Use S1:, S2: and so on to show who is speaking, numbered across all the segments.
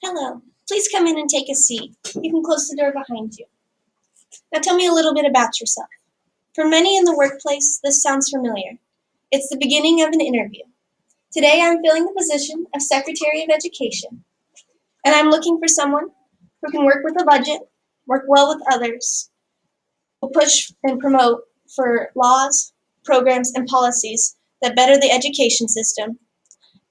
S1: Hello. Please come in and take a seat. You can close the door behind you. Now tell me a little bit about yourself. For many in the workplace, this sounds familiar. It's the beginning of an interview. Today I'm filling the position of Secretary of Education, and I'm looking for someone who can work with a budget, work well with others, will push and promote for laws, programs, and policies that better the education system,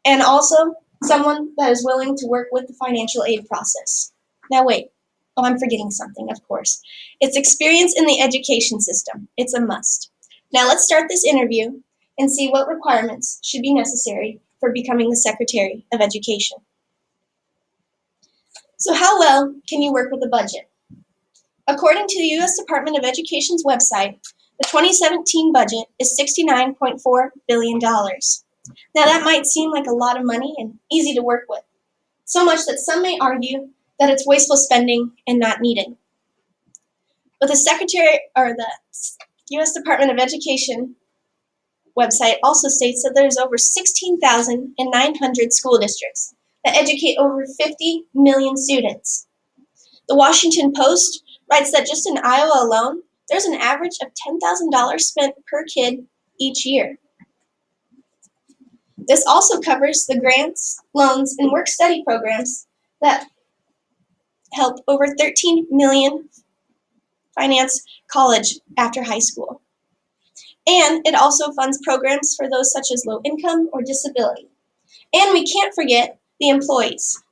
S1: and also someone that is willing to work with the financial aid process. Now wait, I'm forgetting something, of course. It's experience in the education system. It's a must. Now let's start this interview and see what requirements should be necessary for becoming the Secretary of Education. So how well can you work with a budget? According to the U.S. Department of Education's website, the 2017 budget is $69.4 billion. Now that might seem like a lot of money and easy to work with, so much that some may argue that it's wasteful spending and not needed. But the U.S. Department of Education website also states that there's over 16,900 school districts that educate over 50 million students. The Washington Post writes that just in Iowa alone, there's an average of $10,000 spent per kid each year. This also covers the grants, loans, and work-study programs that help over 13 million finance college after high school. And it also funds programs for those such as low income or disability. And we can't forget the employees,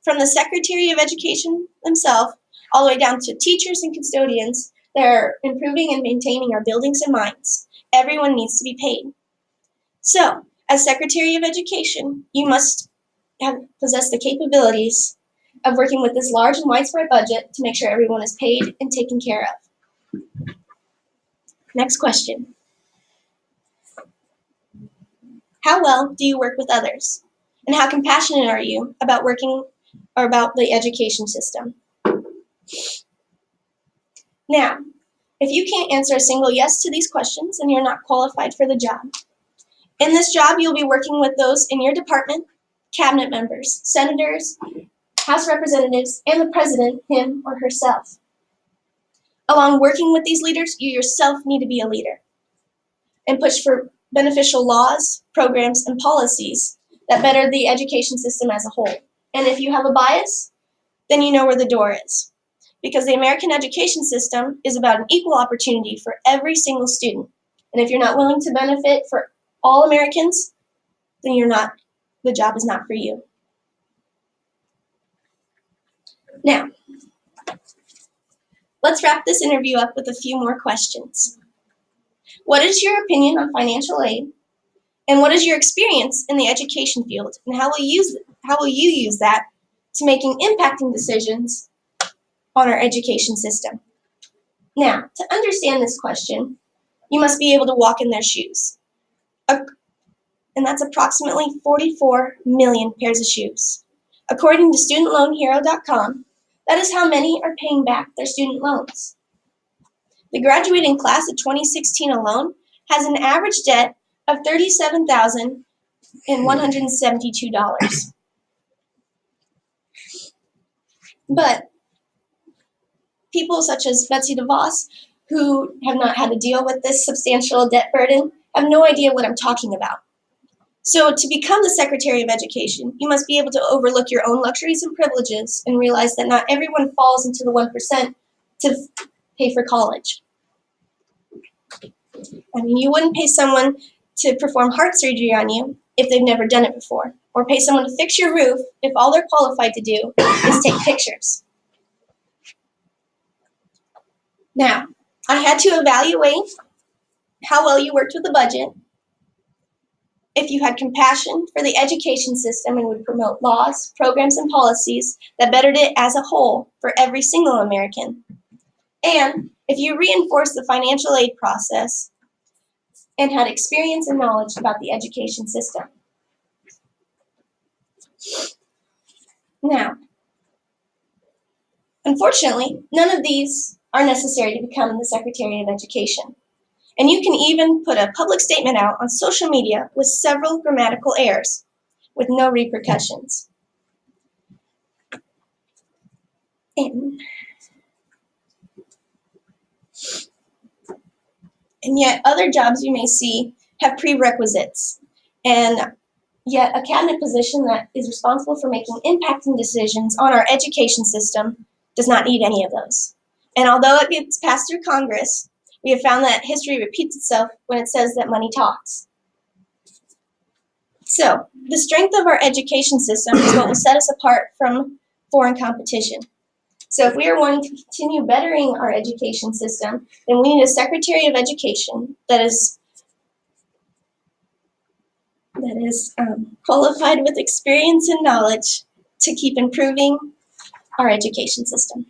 S1: from the Secretary of Education himself all the way down to teachers and custodians that are improving and maintaining our buildings and mines. Everyone needs to be paid. So, as Secretary of Education, you must possess the capabilities of working with this large and widespread budget to make sure everyone is paid and taken care of. Next question. How well do you work with others? And how compassionate are you about working or about the education system? Now, if you can't answer a single yes to these questions, then you're not qualified for the job. In this job, you'll be working with those in your department, cabinet members, senators, House representatives, and the president, him or herself. Along working with these leaders, you yourself need to be a leader and push for beneficial laws, programs, and policies that better the education system as a whole. And if you have a bias, then you know where the door is. Because the American education system is about an equal opportunity for every single student. And if you're not willing to benefit for all Americans, then the job is not for you. Now, let's wrap this interview up with a few more questions. What is your opinion on financial aid? And what is your experience in the education field? And how will you use that to making impacting decisions on our education system? Now, to understand this question, you must be able to walk in their shoes. And that's approximately 44 million pairs of shoes. According to StudentLoanHero.com, that is how many are paying back their student loans. The graduating class of 2016 alone has an average debt of $37,172. But people such as Betsy DeVos, who have not had to deal with this substantial debt burden, have no idea what I'm talking about. So to become the Secretary of Education, you must be able to overlook your own luxuries and privileges and realize that not everyone falls into the 1% to pay for college. I mean, you wouldn't pay someone to perform heart surgery on you if they've never done it before, or pay someone to fix your roof if all they're qualified to do is take pictures. Now, I had to evaluate how well you worked with the budget, if you had compassion for the education system and would promote laws, programs, and policies that bettered it as a whole for every single American, and if you reinforced the financial aid process and had experience and knowledge about the education system. Now, unfortunately, none of these are necessary to become the Secretary of Education. And you can even put a public statement out on social media with several grammatical errors with no repercussions. And yet other jobs you may see have prerequisites. And yet a cabinet position that is responsible for making impacting decisions on our education system does not need any of those. And although it gets passed through Congress, we have found that history repeats itself when it says that money talks. So, the strength of our education system is what will set us apart from foreign competition. So if we are wanting to continue bettering our education system, then we need a Secretary of Education that is qualified with experience and knowledge to keep improving our education system.